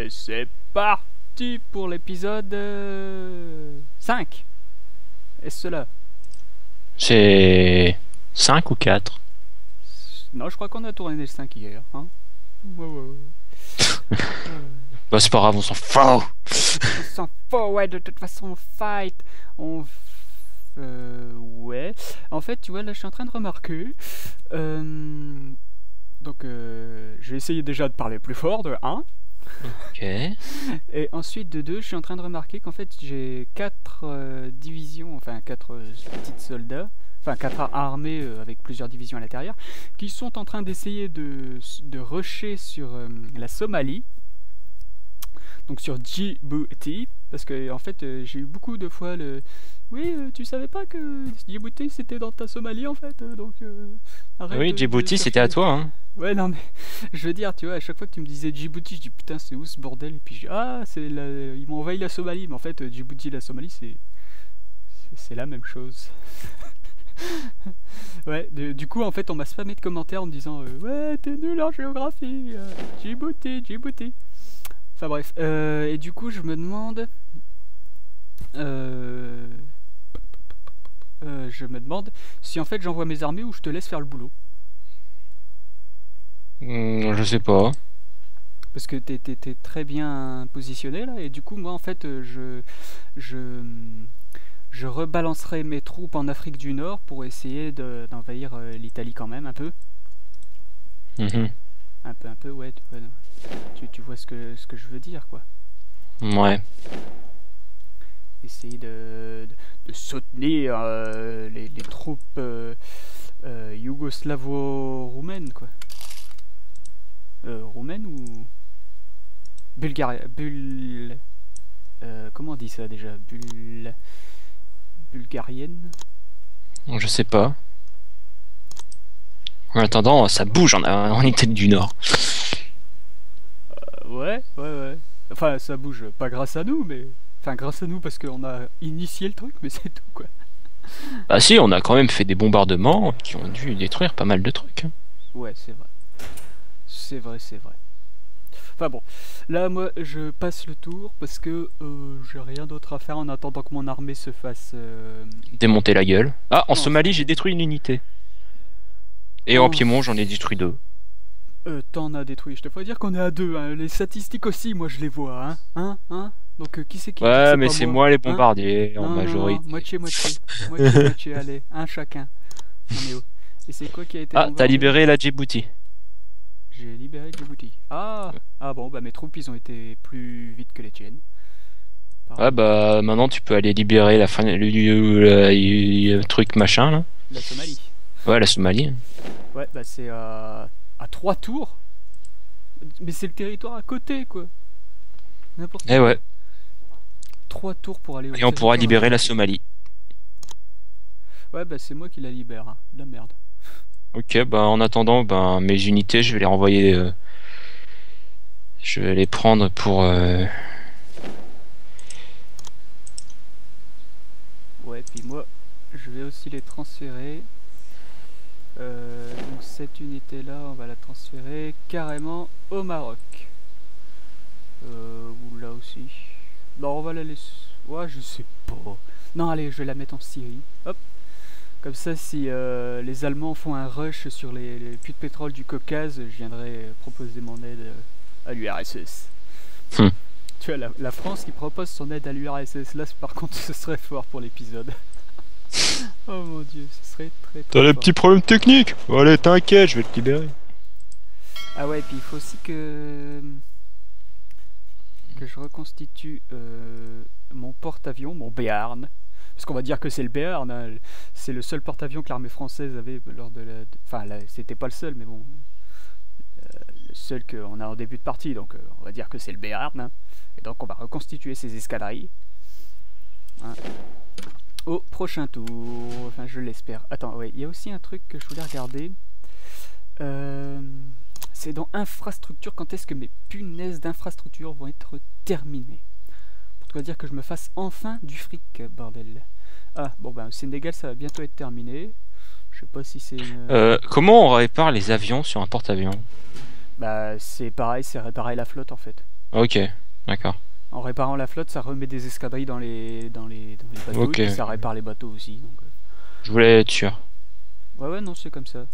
Et c'est parti pour l'épisode 5. Est-ce cela? C'est 5 ou 4. Non, je crois qu'on a tourné le 5 hier. Hein, ouais. Bah c'est pas grave, on s'en fout. On s'en fout, ouais, de toute façon, on fight. Ouais. En fait, tu vois, là, je suis en train de remarquer. Donc, je vais essayer déjà de parler plus fort, de 1. Ok. Et ensuite, de 2, je suis en train de remarquer qu'en fait, j'ai 4 divisions, enfin 4 petites soldats, enfin 4 armées avec plusieurs divisions à l'intérieur, qui sont en train d'essayer de rusher sur la Somalie. Donc sur Djibouti, parce que en fait j'ai eu beaucoup de fois le oui, tu savais pas que Djibouti c'était dans ta Somalie en fait, donc arrête Oui, de Djibouti c'était à chercher. toi, hein. Ouais, non mais je veux dire, tu vois, à chaque fois que tu me disais Djibouti, je dis putain, c'est où ce bordel? Et puis je dis ah, ils m'ont envahi la Somalie, mais en fait Djibouti et la Somalie c'est la même chose. Ouais, du coup en fait on m'a spammé de commentaires en me disant ouais, t'es nul en géographie, Djibouti. Enfin bref, et du coup je me demande, si en fait j'envoie mes armées ou je te laisse faire le boulot. Je sais pas. Parce que t'es très bien positionné là, et du coup moi en fait je, je rebalancerai mes troupes en Afrique du Nord pour essayer d'envahir l'Italie quand même un peu. Mhm. Un peu, ouais, tu vois ce que je veux dire quoi. Ouais. Essayer de soutenir les troupes yougoslavo-roumaines quoi. Roumaines ou comment on dit ça déjà? Bulgarienne? Je sais pas. En attendant, ça bouge en Italie du Nord. Ouais. Enfin, ça bouge pas grâce à nous, mais. Enfin, grâce à nous parce qu'on a initié le truc, mais c'est tout quoi. Bah si, on a quand même fait des bombardements qui ont dû détruire pas mal de trucs. Ouais, c'est vrai. C'est vrai. Enfin bon, là moi je passe le tour parce que j'ai rien d'autre à faire en attendant que mon armée se fasse. Démonter la gueule. Ah, en Non, Somalie, j'ai détruit une unité. Et en Piémont, j'en ai détruit 2. T'en as détruit. Je te ferais dire qu'on est à 2. Hein. Les statistiques aussi, moi je les vois. Hein. Donc qui c'est qui dit que Ouais, c'est mais pas c'est moi? moi les Hein? bombardiers en Non, majorité. moitié. Allez, un chacun. On est où? Et c'est quoi qui a été Ah, t'as bombardé? libéré la Djibouti. J'ai libéré Djibouti. Ah bon, bah mes troupes ils ont été plus vite que les tiennes. Ouais, bah maintenant tu peux aller libérer la fin, le truc machin là. La Somalie. Ouais, la Somalie. Ouais, bah c'est à 3 tours. Mais c'est le territoire à côté quoi. N'importe Eh quoi. ouais. 3 tours pour aller au Et on pourra territoire à libérer la côté. Somalie. Ouais, bah c'est moi qui la libère. Hein. De la merde. Ok, bah en attendant, ben mes unités, je vais les renvoyer. Je vais les prendre pour. Ouais, puis moi, je vais aussi les transférer. Donc cette unité-là, on va la transférer carrément au Maroc. Ou là aussi. Non, on va la laisser. Ouais, je sais pas. Non, allez, je vais la mettre en Syrie. Hop. Comme ça, si les Allemands font un rush sur les puits de pétrole du Caucase, je viendrai proposer mon aide à l'URSS. Hmm. Tu vois, la France qui propose son aide à l'URSS, là, par contre, ce serait fort pour l'épisode. Oh mon dieu, ce serait très T'as des fort. petits problèmes techniques? Allez, t'inquiète, je vais te libérer. Ah ouais, et puis il faut aussi que je reconstitue mon porte-avions, mon Béarn. Parce qu'on va dire que c'est le Béarn, hein. C'est le seul porte-avions que l'armée française avait lors de la... Enfin, c'était pas le seul, mais bon... le seul qu'on a en début de partie, donc on va dire que c'est le Béarn. Hein. Et donc on va reconstituer ces escadrilles. Hein. Au prochain tour, enfin je l'espère. Attends, ouais, il y a aussi un truc que je voulais regarder. C'est dans infrastructure, quand est-ce que mes punaises d'infrastructure vont être terminées? Pour te dire que je me fasse enfin du fric, bordel. Ah, bon ben, au Sénégal, ça va bientôt être terminé. Je sais pas si c'est une... Comment on répare les avions sur un porte-avions? Bah, c'est pareil, c'est réparer la flotte en fait. Ok, d'accord. En réparant la flotte, ça remet des escadrilles dans les bateaux, Ok. et puis ça répare les bateaux aussi. Donc, Je voulais être sûr. ouais, non, c'est comme ça.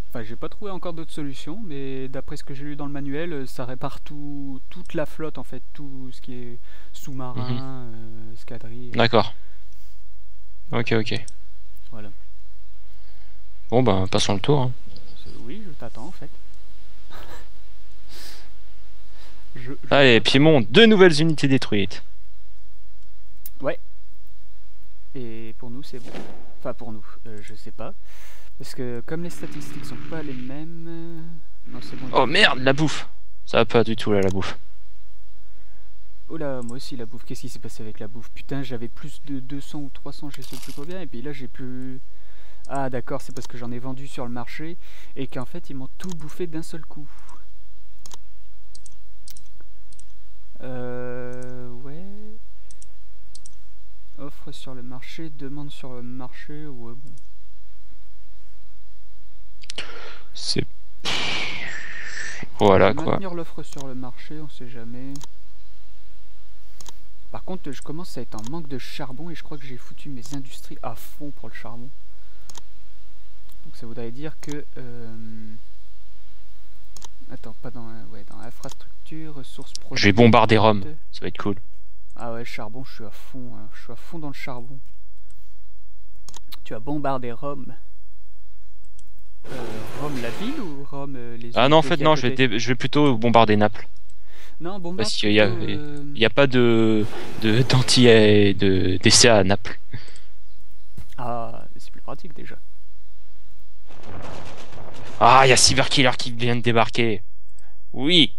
Enfin, j'ai pas trouvé encore d'autres solutions, mais d'après ce que j'ai lu dans le manuel, ça répare toute la flotte en fait, tout ce qui est Mhm. sous-marin, escadrille. D'accord. Ok, ok. Voilà. Bon, ben, passons le tour, hein. Oui, je t'attends en fait. Je Allez, t'attends. Piémont, 2 nouvelles unités détruites. Ouais. Et pour nous, c'est bon. Enfin, pour nous, je sais pas. Parce que comme les statistiques sont pas les mêmes. Non, c'est bon. Oh merde, la bouffe. Ça va pas du tout là, la bouffe. Oh là, moi aussi la bouffe. Qu'est-ce qui s'est passé avec la bouffe? Putain, j'avais plus de 200 ou 300, je sais plus combien. Et puis là, j'ai plus. Ah, d'accord, c'est parce que j'en ai vendu sur le marché. Et qu'en fait, ils m'ont tout bouffé d'un seul coup. Ouais. Offre sur le marché, demande sur le marché. Ouais, bon. C'est... Je Voilà vais quoi. maintenir l'offre sur le marché, on sait jamais. Par contre, je commence à être en manque de charbon et je crois que j'ai foutu mes industries à fond pour le charbon. Donc ça voudrait dire que... Attends, pas dans... Ouais, dans infrastructure, ressources produits. Je vais bombarder Rome. Ça va être cool. Ah ouais, charbon, je suis à fond. Hein. Je suis à fond dans le charbon. Tu as bombardé Rome. Rome la ville ou Rome les Ah non, en unités fait, qui est à non, côté? je vais plutôt bombarder Naples. Non, bombarde Parce qu'il plutôt... y a pas d'essai à Naples. Ah, c'est plus pratique déjà. Ah, il y a Cyberkiller qui vient de débarquer. Oui,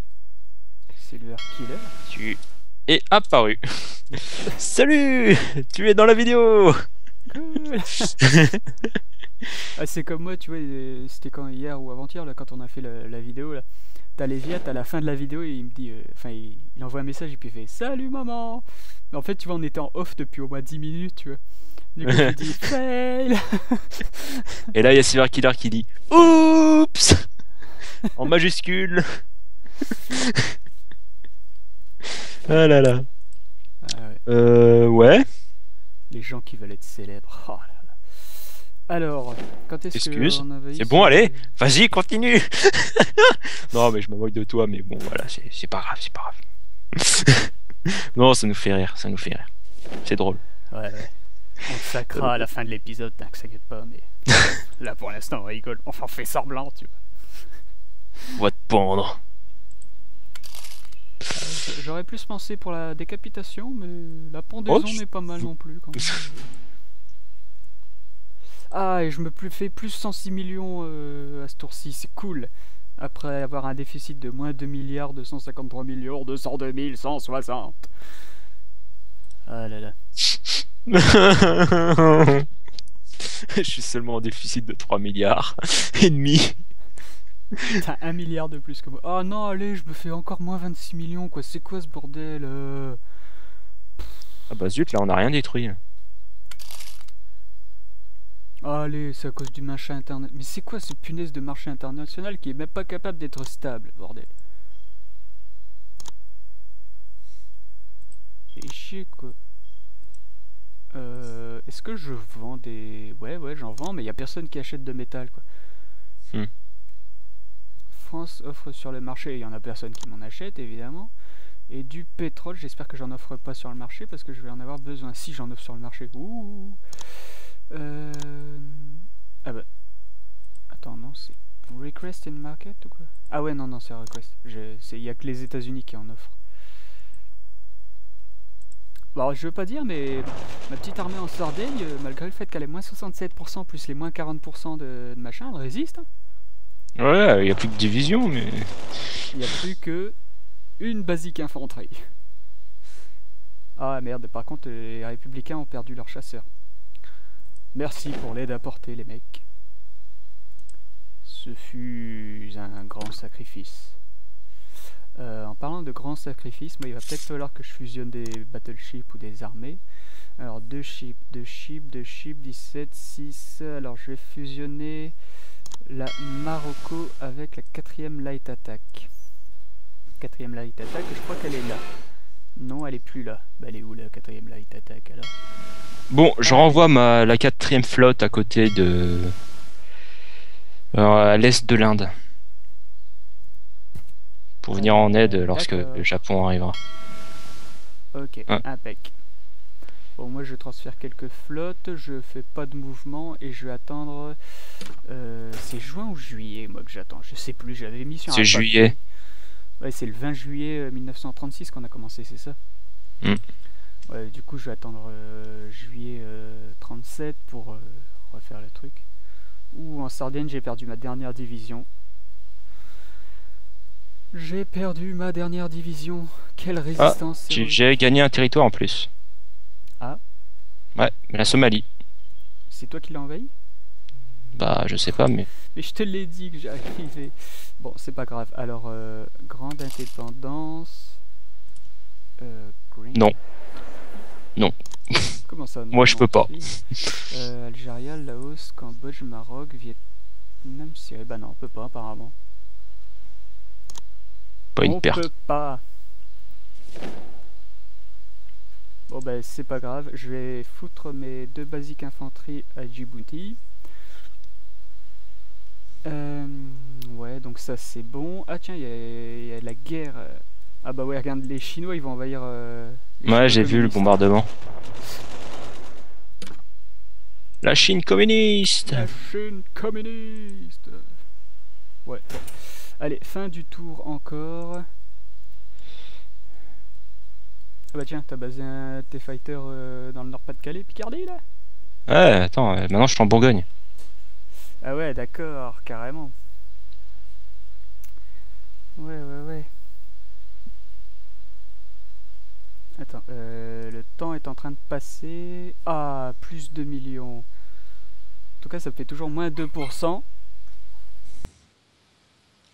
Silver Killer. tu es apparu. Salut, tu es dans la vidéo. Cool. Ah, c'est comme moi, tu vois, c'était quand hier ou avant-hier, là, quand on a fait la vidéo, là. T'as Léviat, à la fin de la vidéo, et il me dit, enfin, il envoie un message, et puis il fait «Salut maman!» Mais en fait, tu vois, on était en off depuis au moins 10 minutes, tu vois. Du coup, je lui dis «Fail!» Et là, il y a Cyberkiller qui dit Oups en majuscule. Ah là là. Ah ouais, Ouais. les gens qui veulent être célèbres. Oh là là. Alors, quand est-ce Excuse. qu'on avait C'est eu bon, ce... allez, vas-y, continue. Non, mais je me moque de toi, mais bon, voilà, c'est pas grave, c'est pas grave. Non, ça nous fait rire, ça nous fait rire. C'est drôle. Ouais, ouais. On te sacra à la fin de l'épisode, t'inquiète pas, mais... Là, pour l'instant, on rigole. Enfin, on fait semblant, tu vois. On va te pendre. J'aurais plus pensé pour la décapitation, mais la Oh, pendaison n'est pas mal non plus quand même. Ah, et je me fais plus 106 millions à ce tour-ci, c'est cool. Après avoir un déficit de moins 2 milliards 253 millions 202 160. Ah là là. Je suis seulement en déficit de 3 milliards et demi. T'as 1 milliard de plus que moi. Oh non, allez, je me fais encore moins 26 millions, quoi. C'est quoi ce bordel Ah bah zut, là on a rien détruit. Allez, c'est à cause du marché internet. Mais c'est quoi ce punaise de marché international qui est même pas capable d'être stable, bordel? C'est chier, quoi. Est-ce que je vends des... Ouais, j'en vends, mais il y a personne qui achète de métal, quoi. France offre sur le marché, il y en a personne qui m'en achète, évidemment. Et du pétrole, j'espère que j'en offre pas sur le marché, parce que je vais en avoir besoin si j'en offre sur le marché. Ouh. Ah bah... Attends, non, c'est... Request in market ou quoi? Ah ouais, non, c'est request. Il y a que les États-Unis qui en offrent. Bon, alors, je veux pas dire, mais ma petite armée en Sardaigne, malgré le fait qu'elle est moins 67% plus les moins 40% de machin, elle résiste. Hein. Ouais, il y a plus de division, mais... Il n'y a plus que une basique infanterie. Ah merde, par contre, les républicains ont perdu leur chasseur. Merci pour l'aide apportée, les mecs. Ce fut un grand sacrifice. En parlant de grands sacrifices, moi il va peut-être falloir que je fusionne des battleships ou des armées. Alors 2 ships, 17, 6. Alors je vais fusionner la Marocco avec la 4ème Light Attack. 4ème light attack, je crois qu'elle est là. Non, elle est plus là. Bah, elle est où la 4ème light attack alors? Bon, je renvoie la 4ème flotte à côté de... à l'est de l'Inde. Pour venir en aide lorsque le Japon arrivera. Ok, impec. Bon, moi je transfère quelques flottes, je fais pas de mouvement et je vais attendre... c'est juin ou juillet moi que j'attends, je sais plus, j'avais mis sur un... C'est juillet. Ouais, c'est le 20 juillet 1936 qu'on a commencé, c'est ça? Ouais, du coup je vais attendre juillet 37 pour refaire le truc. Ouh, en Sardaigne j'ai perdu ma dernière division. J'ai perdu ma dernière division. Quelle résistance. J'ai gagné un territoire en plus. Ah. Ouais, la Somalie. C'est toi qui l'as envahi? Bah, je sais pas, mais... Mais je te l'ai dit que j'arrivais. Bon, c'est pas grave. Alors, grande indépendance... Green. Non. Non. Comment ça non, moi, je peux pas. Algérie, Laos, Cambodge, Maroc, Vietnam, Syrie... Bah non, on peut pas, apparemment. Pas une perte. On peut pas. Bon bah c'est pas grave, je vais foutre mes 2 basiques infanterie à Djibouti. Ouais, donc ça c'est bon. Ah tiens, il y a la guerre. Ah bah ouais, regarde, les Chinois ils vont envahir... ouais, j'ai vu le bombardement. La Chine communiste. La Chine communiste. Ouais, bon. Allez, fin du tour encore. Ah bah tiens, t'as basé un T-Fighter dans le Nord-Pas-de-Calais, Picardie là? Ouais, attends, maintenant je suis en Bourgogne. Ah ouais, d'accord, carrément. Ouais. Attends, le temps est en train de passer. Ah, plus 2 millions. En tout cas, ça fait toujours moins 2%.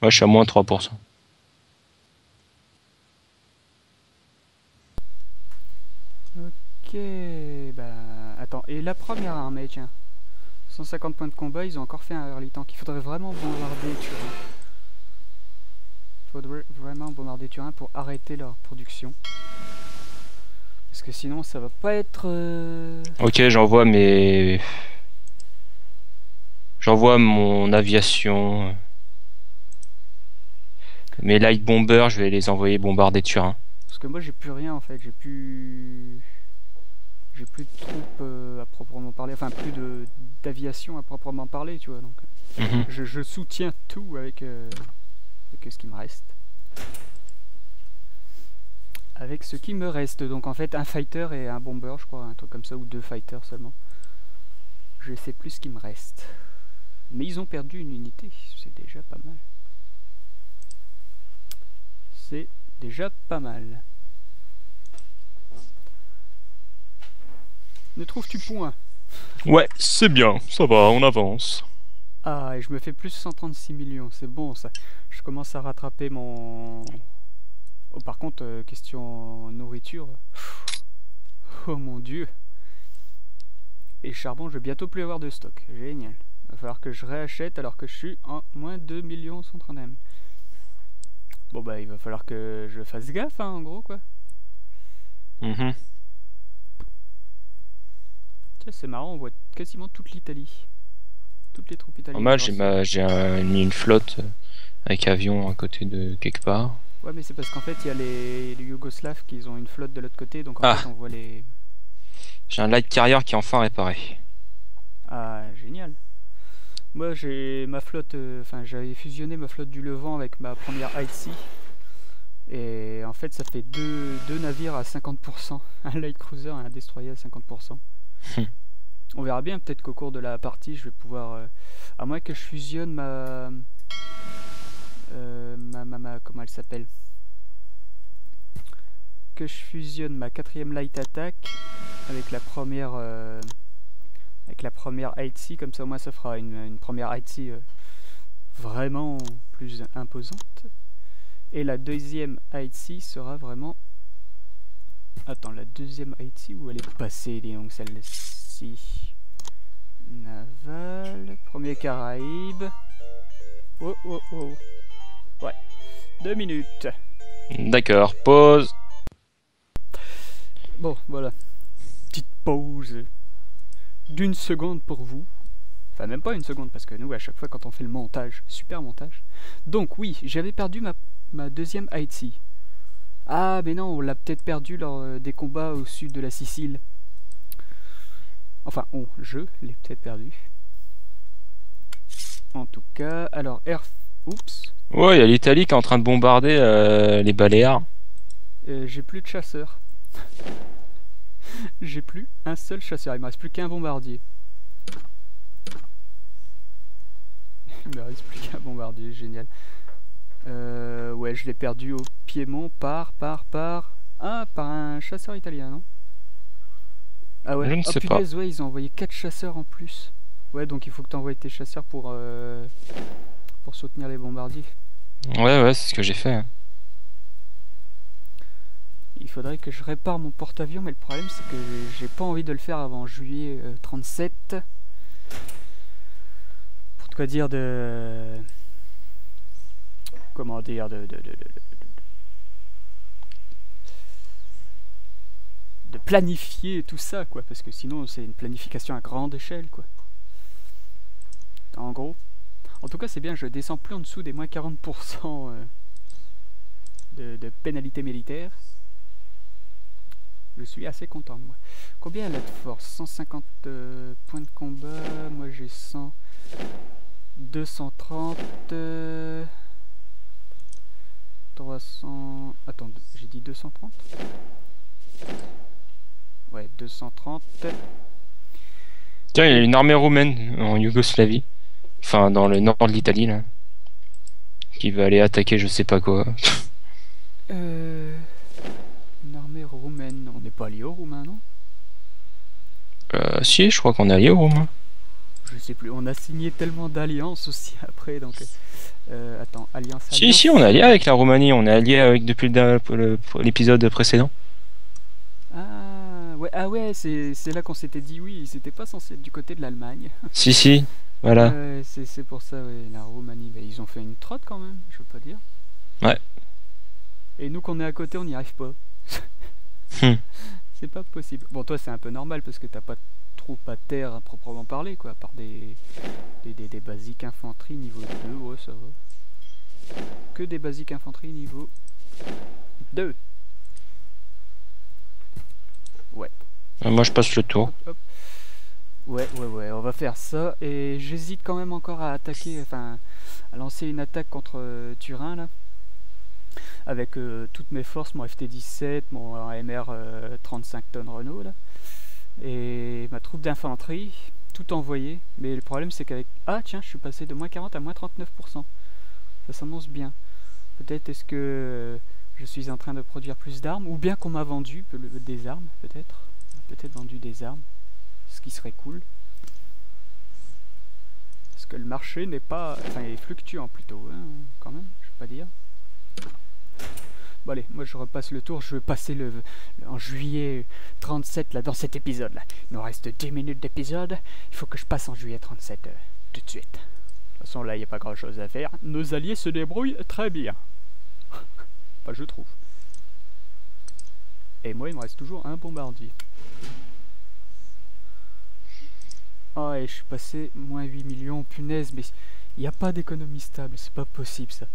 Ouais, je suis à moins 3%. Ok, bah... Attends, et la première armée, tiens. 150 points de combat, ils ont encore fait un early tank. Il faudrait vraiment bombarder Turin. Il faudrait vraiment bombarder Turin pour arrêter leur production. Parce que sinon, ça va pas être... Ok, j'envoie mon aviation. Mes light bombers, je vais les envoyer bombarder Turin. Parce que moi, j'ai plus rien en fait. J'ai plus de troupes à proprement parler. Enfin, plus d'aviation à proprement parler, tu vois. Donc, je soutiens tout avec ce qui me reste. Avec ce qui me reste. Donc, en fait, un fighter et un bomber, je crois. Un truc comme ça, ou 2 fighters seulement. Je sais plus ce qui me reste. Mais ils ont perdu une unité. C'est déjà pas mal. C'est déjà pas mal. Ne trouves-tu point? Ouais, c'est bien, ça va, on avance. Ah, et je me fais plus 136 millions, c'est bon ça. Je commence à rattraper mon... Oh, par contre, question nourriture. Oh mon dieu. Et charbon, je vais bientôt plus avoir de stock. Génial. Il va falloir que je réachète alors que je suis en moins 2 millions 130 M. Bon bah il va falloir que je fasse gaffe hein, en gros quoi. Tiens, c'est marrant, on voit quasiment toute l'Italie. Toutes les troupes italiennes. Normal, j'ai mis une flotte avec avion à côté de quelque part. Ouais mais c'est parce qu'en fait il y a les Yougoslaves qui ont une flotte de l'autre côté, donc en fait on voit les... J'ai un light carrier qui est enfin réparé. Ah génial. Moi j'ai ma flotte, enfin j'avais fusionné ma flotte du Levant avec ma première IC. Et en fait ça fait deux navires à 50%. Un light cruiser et un destroyer à 50%. On verra bien, peut-être qu'au cours de la partie je vais pouvoir... à moins que je fusionne ma comment elle s'appelle, que je fusionne ma 4ème light attack avec la première IC, comme ça au moins ça fera une première IC vraiment plus imposante. Et la deuxième IC sera vraiment... Attends, la deuxième IC où elle est passée, donc celle-ci. Naval, premier Caraïbe. Oh. Ouais, 2 minutes. D'accord, pause. Bon, voilà. Petite pause d'une seconde pour vous. Enfin, même pas une seconde, parce que nous, à chaque fois, quand on fait le montage, super montage. Donc, oui, j'avais perdu ma deuxième Haïti. Ah, mais non, on l'a peut-être perdu lors des combats au sud de la Sicile. Enfin, je l'ai peut-être perdu. En tout cas, alors, Oups. Ouais, il y a l'Italie qui est en train de bombarder les Baléares. J'ai plus de chasseurs. J'ai plus un seul chasseur. Il me reste plus qu'un bombardier. Il me reste plus qu'un bombardier, génial. Ouais, je l'ai perdu au Piémont par un chasseur italien, non? Ah ouais, Je ne sais pas. punaise, ouais, ils ont envoyé 4 chasseurs en plus. Ouais, donc il faut que tu envoies tes chasseurs pour soutenir les bombardiers. Ouais, c'est ce que j'ai fait. Hein. Il faudrait que je répare mon porte-avions, mais le problème c'est que j'ai pas envie de le faire avant juillet 37. Pour quoi dire de... Comment dire de planifier tout ça, quoi, parce que sinon c'est une planification à grande échelle, quoi. En gros. En tout cas, c'est bien, je descends plus en dessous des moins 40% de pénalité militaire. Je suis assez content de moi. Combien elle a de force? 150 points de combat. Moi j'ai 100. 230. 300. Attends, j'ai dit 230? Ouais, 230. Tiens, il y a une armée roumaine en Yougoslavie. Enfin, dans le nord de l'Italie, là. Qui va aller attaquer je sais pas quoi. Une armée roumaine. On n'est pas allié aux Roumains, non? Si, je crois qu'on est allié aux Roumains. Je sais plus. On a signé tellement d'alliances aussi après, donc... attends, alliance... Si, on est allié avec la Roumanie. On est allié avec depuis l'épisode précédent. Ah ouais, c'est là qu'on s'était dit oui, c'était pas censé être du côté de l'Allemagne. Si, voilà. C'est pour ça, ouais, la Roumanie, bah, ils ont fait une trotte quand même, je veux pas dire. Ouais. Et nous qu'on est à côté, on n'y arrive pas. C'est pas possible. Bon, toi c'est un peu normal parce que t'as pas trop à terre à proprement parler, quoi, à part des basiques infanterie niveau 2, ouais, ça va. Que des basiques infanterie niveau 2. Ouais. Moi je passe le tour. Hop. Ouais, on va faire ça. Et j'hésite quand même encore à attaquer, enfin, à lancer une attaque contre Turin, là. Avec toutes mes forces, mon FT-17, mon AMR 35 tonnes Renault, là. Et ma troupe d'infanterie, tout envoyé. Mais le problème, c'est qu'avec... Ah, tiens, je suis passé de moins 40 à moins 39%. Ça s'annonce bien. Peut-être est-ce que je suis en train de produire plus d'armes, ou bien qu'on m'a vendu des armes, peut-être. Peut-être vendu des armes. Ce qui serait cool. Parce que le marché n'est pas... Enfin, il est fluctuant plutôt, hein, quand même, je peux pas dire. Bon allez, moi je repasse le tour, je vais passer en juillet 37 là, dans cet épisode là. Il nous reste 10 minutes d'épisode, il faut que je passe en juillet 37 tout de suite. De toute façon là, il n'y a pas grand chose à faire. Nos alliés se débrouillent très bien. Enfin, je trouve. Et moi, il me reste toujours un bombardier. Oh, et je suis passé moins 8 millions, punaise, mais il n'y a pas d'économie stable, c'est pas possible ça.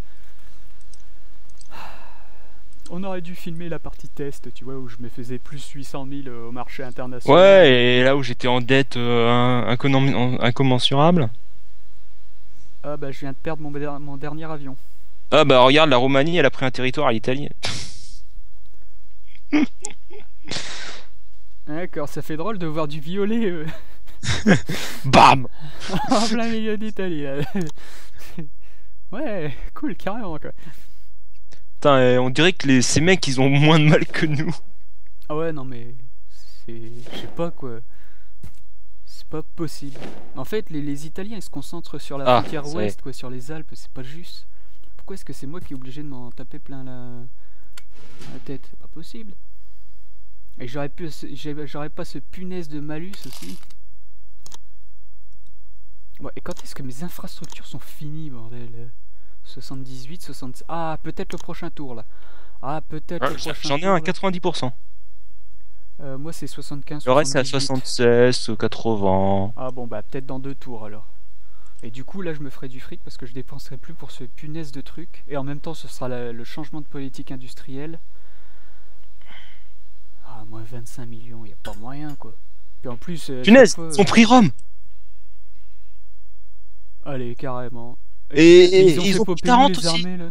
On aurait dû filmer la partie test, tu vois, où je me faisais plus 800 000 au marché international. Ouais, et là où j'étais en dette incommensurable. Ah bah je viens de perdre mon dernier avion. Ah bah regarde, la Roumanie, elle a pris un territoire à l'Italie. D'accord, ça fait drôle de voir du violet Bam en plein milieu d'Italie. Ouais, cool, carrément quoi. Putain, on dirait que ces mecs, ils ont moins de mal que nous. Ah ouais, non mais... Je sais pas quoi. C'est pas possible. En fait, les Italiens, ils se concentrent sur la frontière ouest, quoi, sur les Alpes, c'est pas juste. Pourquoi est-ce que c'est moi qui est obligé de m'en taper plein la tête? C'est pas possible. Et j'aurais pas ce punaise de malus aussi. Ouais, et quand est-ce que mes infrastructures sont finies, bordel? 78, 66... Ah, peut-être le prochain tour, là. Ah, peut-être le prochain J'en ai tour, un à là. 90%. Moi, c'est 75, Le reste, c'est à 78. 76 ou 80. Ah bon, bah peut-être dans 2 tours alors. Et du coup, là, je me ferai du fric parce que je dépenserai plus pour ce punaise de truc. Et en même temps, ce sera le changement de politique industrielle. Ah, moins 25 millions, y a pas moyen, quoi. Puis en plus, chaque Punaise, fois, son prix Rome. allez, carrément. Mais Et ils ont ils fait ont pris popper où 40 les aussi. armées, là?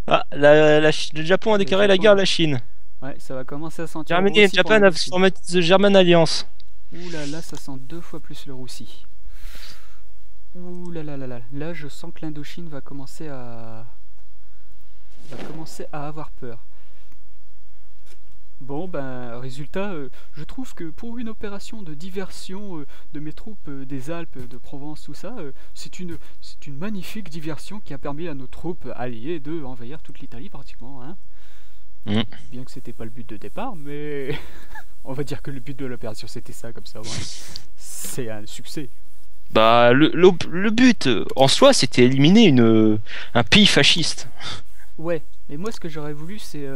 Ah, le Japon a Le déclaré la Japon, guerre à la Chine. ouais, ça va commencer à sentir le Germany and roussi pour Japan la have Russie. formed the German Alliance. Ouh là là, ça sent 2 fois plus le roussi. Ouh là là là là. Là, je sens que l'Indochine va commencer à avoir peur. Bon, ben, résultat, je trouve que pour une opération de diversion de mes troupes des Alpes, de Provence, tout ça, c'est une magnifique diversion qui a permis à nos troupes alliées de envahir toute l'Italie pratiquement. Hein. Mm. Bien que c'était pas le but de départ, mais on va dire que le but de l'opération c'était ça, comme ça. Ouais. C'est un succès. Bah, le but en soi, c'était éliminer un pays fasciste. Ouais, mais moi ce que j'aurais voulu c'est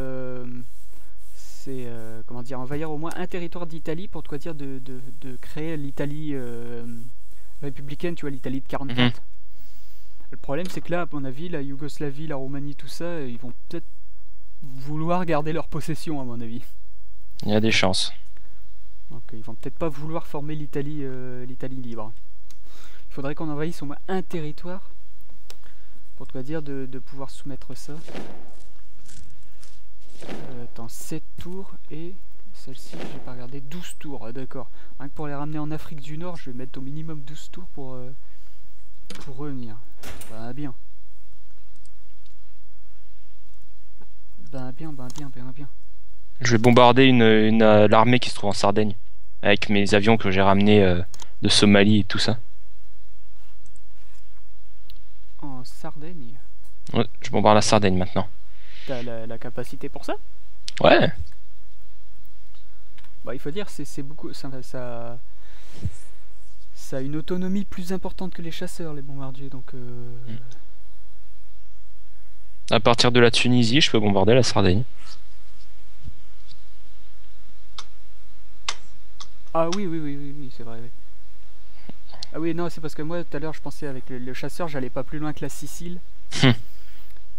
comment dire, envahir au moins un territoire d'Italie pour quoi dire de créer l'Italie républicaine, tu vois, l'Italie de 44. Mhm. Le problème c'est que là, à mon avis, la Yougoslavie, la Roumanie, tout ça, ils vont peut-être vouloir garder leur possession, à mon avis. Il y a des chances. Donc ils vont peut-être pas vouloir former l'Italie libre. Il faudrait qu'on envahisse au moins un territoire pour quoi dire de pouvoir soumettre ça. Attends, 7 tours et celle-ci, j'ai pas regardé, 12 tours, ah, d'accord. Rien que pour les ramener en Afrique du Nord, je vais mettre au minimum 12 tours pour revenir. Ben bien. Ben bien, ben bien, ben bien. Je vais bombarder l'armée qui se trouve en Sardaigne avec mes avions que j'ai ramenés de Somalie et tout ça. En Sardaigne, Ouais, je bombarde la Sardaigne maintenant. t'as la capacité pour ça? Ouais. Bah, il faut dire, c'est beaucoup. Ça a une autonomie plus importante que les chasseurs, les bombardiers, donc. À partir de la Tunisie, je peux bombarder la Sardaigne. Ah oui, oui, oui, oui, oui, c'est vrai. Oui. Ah oui, non, c'est parce que moi, tout à l'heure, je pensais avec le chasseur, j'allais pas plus loin que la Sicile.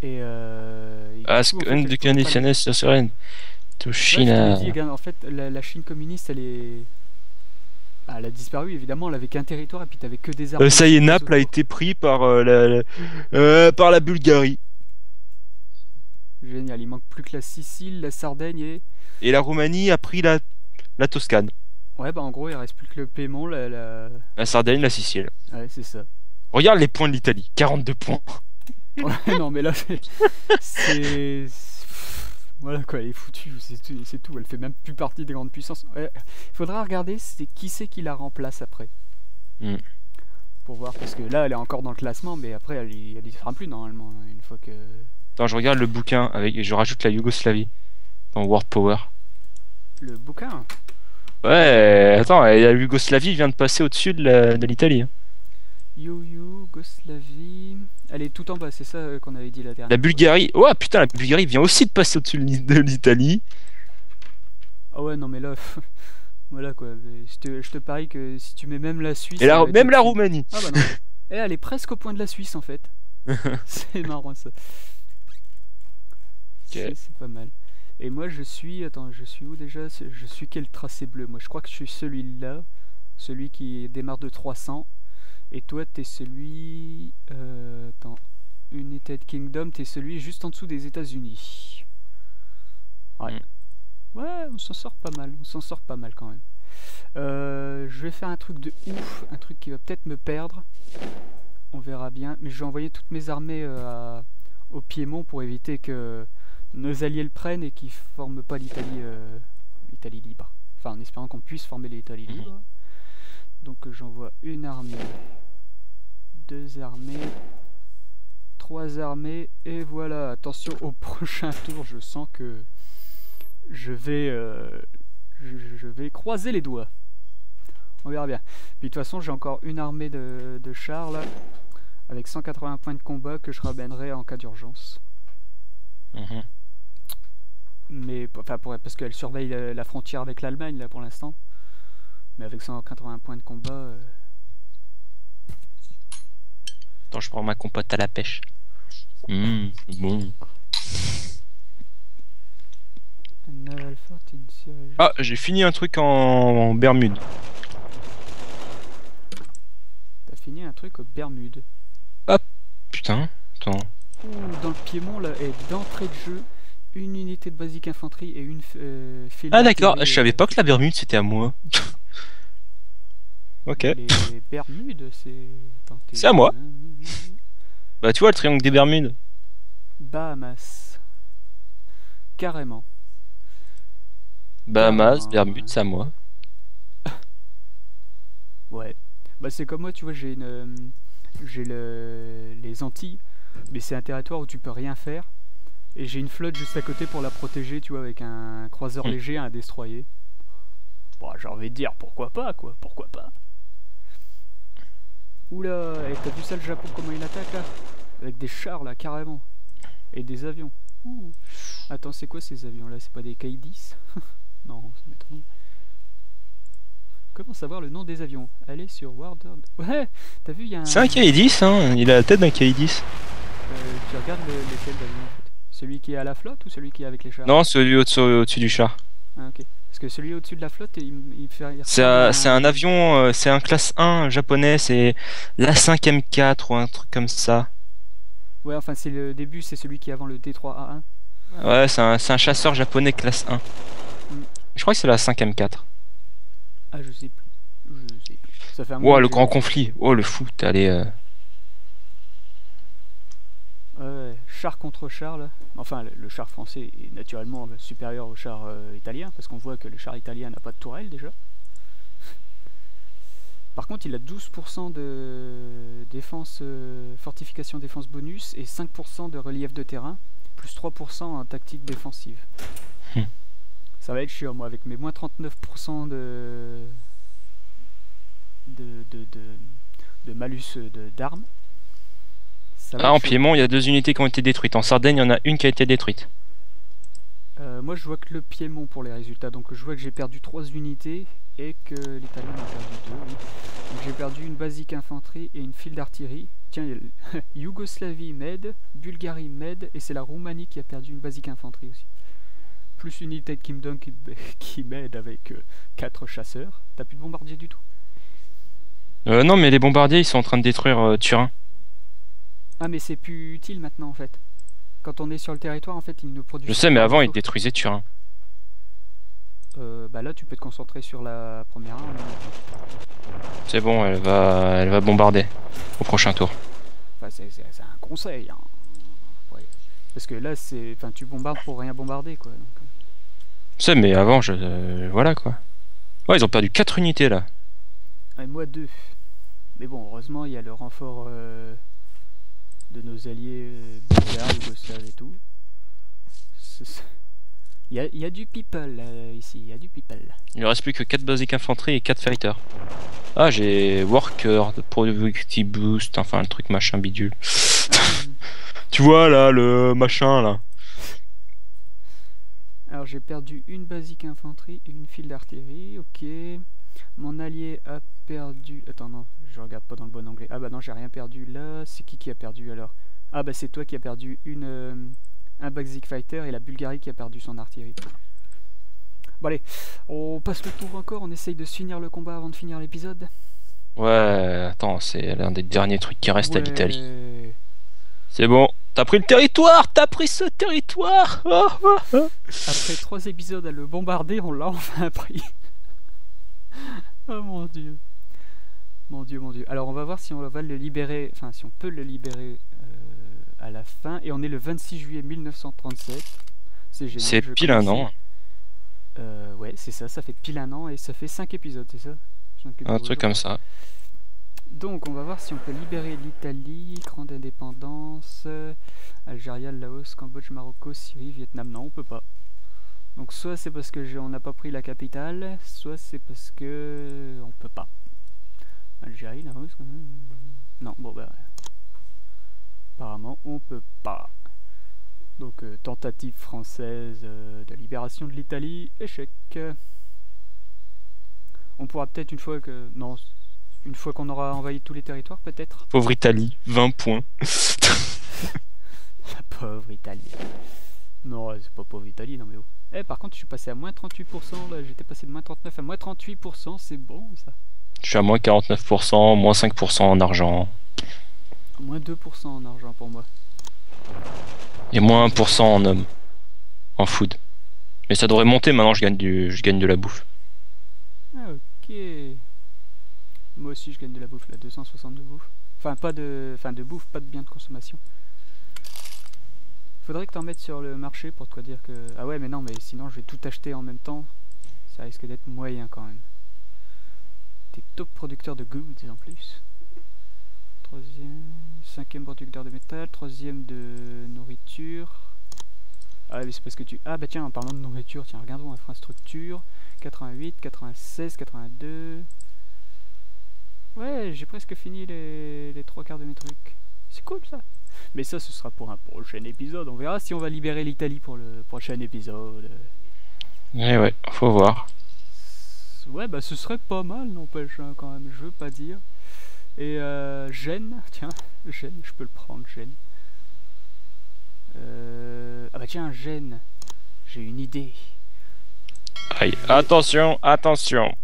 Et du Ask coup, en fait, and je the pouvais pas les- conditions necessary to Ouais, je te China. l'ai dit, regarde, en fait, la Chine communiste, elle a disparu, évidemment, elle avait qu'un territoire et puis t'avais que des armes. Ça y est, chinoises Naples a autour. été pris par par la Bulgarie. Génial, il manque plus que la Sicile, la Sardaigne et. Et la Roumanie a pris la Toscane. Ouais, bah en gros, il reste plus que le Piémont, La Sardaigne, la Sicile. Ouais, c'est ça. Regarde les points de l'Italie. 42 points. Ouais, non, mais là, voilà quoi, elle est foutue, c'est tout. Elle fait même plus partie des grandes puissances. Ouais, il faudra regarder qui c'est qui la remplace après. Mm. Pour voir, parce que là, elle est encore dans le classement, mais après, elle y sera plus normalement, une fois que. Attends, je regarde le bouquin et je rajoute la Yougoslavie dans World Power. Le bouquin. Ouais, attends, la Yougoslavie vient de passer au-dessus de l'Italie. Hein. Yougoslavie. Elle est tout en bas, c'est ça qu'on avait dit la dernière La fois. Bulgarie, ouais putain, la Bulgarie vient aussi de passer au-dessus de l'Italie. Ah ouais, non, mais là. Voilà quoi. Je te parie que si tu mets même la Suisse. Et elle va être même la au-dessus. Roumanie. Ah bah non. Et elle est presque au point de la Suisse en fait. C'est marrant ça. C'est pas mal. Et moi je suis. Attends, je suis où déjà? Je suis quel tracé bleu? Moi je crois que je suis celui-là. Celui qui démarre de 300. Et toi t'es celui. Attends. United Kingdom, t'es celui juste en dessous des États-Unis. Ouais. Ouais, on s'en sort pas mal. On s'en sort pas mal quand même. Je vais faire un truc de ouf. Un truc qui va peut-être me perdre. On verra bien. Mais je vais envoyer toutes mes armées au Piémont pour éviter que nos alliés le prennent et qu'ils forment pas l'Italie libre. Enfin, en espérant qu'on puisse former l'Italie libre. Donc j'envoie une armée, 2 armées, 3 armées, et voilà. Attention au prochain tour, je sens que je vais croiser les doigts. On verra bien. Puis de toute façon, j'ai encore une armée de chars là. avec 180 points de combat que je ramènerai en cas d'urgence. Mhm. Mais enfin parce qu'elle surveille la frontière avec l'Allemagne là pour l'instant. Mais avec 180 points de combat. Attends, je prends ma compote à la pêche. Bon. Naval 14 Series. Ah, j'ai fini un truc en Bermude. T'as fini un truc aux Bermudes. Putain, attends. Dans le Piémont là, et d'entrée de jeu, une unité de basique infanterie et une file Ah d'accord, d'artillerie, je savais pas que la Bermude c'était à moi. Ok. Les Bermudes, c'est. Attends, C'est à moi. Bah tu vois le triangle des Bermudes. Bahamas. Carrément. Bahamas, Carrément, Bermudes, ouais. c'est à moi. Ouais. Bah c'est comme moi, tu vois, j'ai les Antilles, mais c'est un territoire où tu peux rien faire. Et j'ai une flotte juste à côté pour la protéger, tu vois, avec un croiseur léger, un destroyer. Bon, j'ai envie de dire, pourquoi pas, quoi, pourquoi pas. Oula, et t'as vu ça le Japon, comment il attaque là? Avec des chars là, carrément. Et des avions. Ouh. Attends, c'est quoi ces avions là? C'est pas des K-10? Non, ça m'étonne. Comment savoir le nom des avions? Allez sur World. Ouais, t'as vu, il y a un. C'est un KI-10, hein, il a la tête d'un KI-10. Tu regardes lequel d'avion en fait? Celui qui est à la flotte ou celui qui est avec les chars? Non, celui au-dessus du char. Ah, ok. Parce que celui au-dessus de la flotte, il fait. C'est un avion, c'est un classe 1 japonais, c'est l'A5M4 ou un truc comme ça. Ouais, enfin, c'est le début, c'est celui qui est avant le D3A1. Ouais, c'est un chasseur japonais classe 1. Je crois que c'est la 5M4. Ah, je sais plus. Je sais plus. Ça fait un Wow, moment le que grand j'ai- conflit. Oh, le fou, t'es allé. Ouais, char contre char là. Enfin, le char français est naturellement supérieur au char italien, parce qu'on voit que le char italien n'a pas de tourelle déjà. Par contre, il a 12% de défense, fortification défense bonus et 5% de relief de terrain, plus 3% en tactique défensive. Hmm. Ça va être chiant, moi, avec mes moins 39% de malus d'armes. Ça va Ah, être en chaud. Piémont, il y a 2 unités qui ont été détruites. En Sardaigne, il y en a une qui a été détruite. Moi, je vois que le Piémont pour les résultats. Donc, je vois que j'ai perdu 3 unités et que l'Italien en a perdu 2. Oui. Donc, j'ai perdu une basique infanterie et une file d'artillerie. Tiens, Yougoslavie m'aide, Bulgarie m'aide et c'est la Roumanie qui a perdu une basique infanterie aussi. Plus une unité de Kingdom qui m'aide avec 4 chasseurs. T'as plus de bombardiers du tout? Non, mais les bombardiers, ils sont en train de détruire Turin. Ah, mais c'est plus utile maintenant en fait. Quand on est sur le territoire, en fait, ils ne produisent Je pas sais, mais de avant, ils renforts. détruisaient Turin. Bah là, tu peux te concentrer sur la première arme. C'est bon, elle va bombarder au prochain tour. Enfin, c'est un conseil. Hein. Ouais. Parce que là, enfin, tu bombardes pour rien bombarder, quoi. Donc, Je sais, mais avant, voilà quoi. Ouais, ils ont perdu 4 unités là. et moi 2. Mais bon, heureusement, il y a le renfort de nos alliés bulgares, yougoslaves et tout. Il y a du people ici, il y a du people. Il ne reste plus que 4 basiques infanterie et 4 fighters. Ah, j'ai Worker, Productivity Boost, enfin le truc machin bidule. Tu vois là, le machin là. Alors j'ai perdu une basique infanterie et une file d'artillerie, ok. Mon allié a perdu... Attends, non, je regarde pas dans le bon anglais. Ah bah non, j'ai rien perdu là. C'est qui a perdu alors? Ah bah c'est toi qui a perdu un basic fighter et la Bulgarie qui a perdu son artillerie. Bon allez, on passe le tour encore, on essaye de se finir le combat avant de finir l'épisode. Ouais, attends, c'est l'un des derniers trucs qui restent à Ouais. l'Italie. C'est bon, t'as pris le territoire, t'as pris ce territoire. Après 3 épisodes à le bombarder, on l'a enfin pris. Oh mon dieu. Mon dieu, mon dieu. Alors on va voir si on va le libérer, enfin si on peut le libérer à la fin. Et on est le 26 juillet 1937. C'est génial. C'est pile un an. Ouais, c'est ça, ça fait pile un an et ça fait 5 épisodes, c'est ça? Un truc comme ça. Donc on va voir si on peut libérer l'Italie, grande indépendance, Algérie, Laos, Cambodge, Maroc, Syrie, Vietnam. Non, on peut pas. Donc soit c'est parce que on n'a pas pris la capitale, soit c'est parce que on peut pas. Algérie, Laos, non, bon bah Apparemment, on peut pas. Donc, tentative française de libération de l'Italie, échec. On pourra peut-être une fois que... Non, une fois qu'on aura envahi tous les territoires, peut-être. Pauvre Italie, 20 points. La pauvre Italie. Non, c'est pas pauvre Italie, non mais oh. Eh, par contre, je suis passé à moins 38%, là, j'étais passé de moins 39 à moins 38%, c'est bon, ça. Je suis à moins 49%, moins 5% en argent. Moins 2% en argent pour moi. Et moins 1% en hommes. En food. Mais ça devrait monter maintenant, je gagne de la bouffe. Ah, ok. Moi aussi, je gagne de la bouffe, là, 260 de bouffe. Enfin, de bouffe, pas de biens de consommation. Faudrait que t'en mettes sur le marché pour te dire que... Ah ouais, mais non, mais sinon, je vais tout acheter en même temps. Ça risque d'être moyen, quand même. T'es top producteur de goods, en plus. Cinquième producteur de métal, troisième de nourriture. Ah mais c'est parce que tu... Ah bah tiens, en parlant de nourriture, tiens, regardons infrastructure. 88, 96, 82... Ouais, j'ai presque fini les trois quarts de mes trucs. C'est cool ça. Mais ça, ce sera pour un prochain épisode. On verra si on va libérer l'Italie pour le prochain épisode. Eh ouais, faut voir. Ouais, bah ce serait pas mal, n'empêche, hein, quand même, je veux pas dire. Et Gênes, tiens, Gênes, je peux le prendre, Gênes. Ah bah tiens, Gênes, j'ai une idée. Aïe, attention, attention.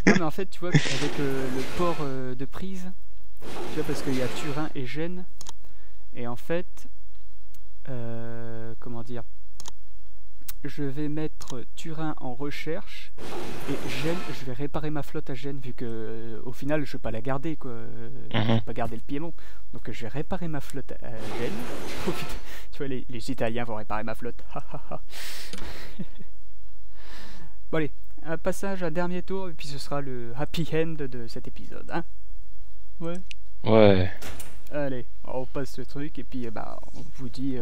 Non mais en fait, tu vois, avec le port de prise, tu vois, parce qu'il y a Turin et Gênes, et en fait, comment dire, je vais mettre Turin en recherche et Gênes, je vais réparer ma flotte à Gênes vu que au final je vais pas la garder quoi, je vais pas garder le Piémont, donc je vais réparer ma flotte à Gênes. Oh, putain. Tu vois les Italiens vont réparer ma flotte. Bon allez, un passage à dernier tour et puis ce sera le happy end de cet épisode, hein. Ouais. Ouais. Allez, on passe ce truc et puis bah on vous dit.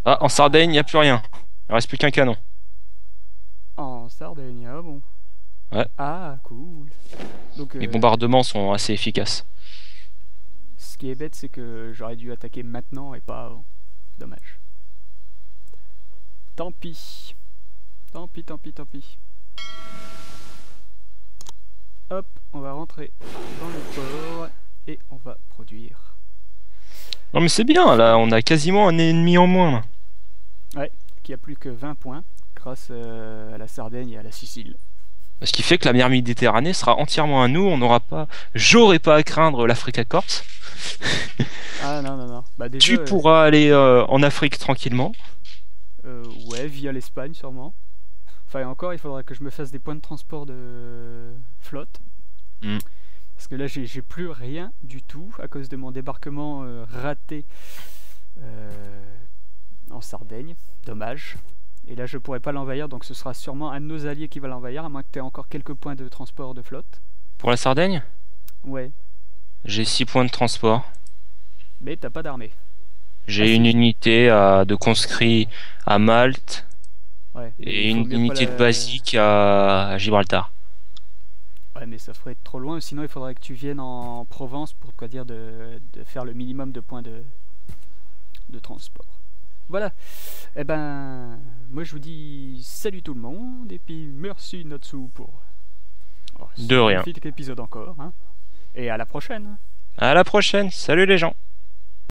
Ah, en Sardaigne, il n'y a plus rien. Il reste plus qu'un canon. En Sardaigne, ah bon. Ouais. Ah, cool. Donc, Les bombardements sont assez efficaces. ce qui est bête, c'est que j'aurais dû attaquer maintenant et pas avant. Dommage. Tant pis. Tant pis, tant pis, tant pis. Hop, on va rentrer dans le port et on va produire. Non mais c'est bien, là, on a quasiment un ennemi en moins. Là. Ouais, qui a plus que 20 points grâce à la Sardaigne et à la Sicile. Ce qui fait que la mer Méditerranée sera entièrement à nous, on n'aura pas... J'aurai pas à craindre l'Africa Corps. Ah non, non, non. Bah, déjà, Tu pourras aller en Afrique tranquillement. ouais, via l'Espagne sûrement. Enfin, encore, il faudra que je me fasse des points de transport de flotte. Parce que là, j'ai plus rien du tout à cause de mon débarquement raté en Sardaigne. Dommage. Et là, je pourrais pas l'envahir, donc ce sera sûrement un de nos alliés qui va l'envahir, à moins que tu aies encore quelques points de transport de flotte. Pour la Sardaigne, Ouais. j'ai 6 points de transport. Mais t'as pas d'armée. J'ai une unité de conscrits à Malte. Ouais. Et il faut une mieux unité pas de basique à Gibraltar. Ouais, mais ça ferait trop loin, sinon il faudrait que tu viennes en Provence pour quoi dire de faire le minimum de points de transport. Voilà. Eh ben, moi je vous dis salut tout le monde et puis merci Natsu pour De rien. magnifique épisode encore, hein. Et à la prochaine. À la prochaine, salut les gens.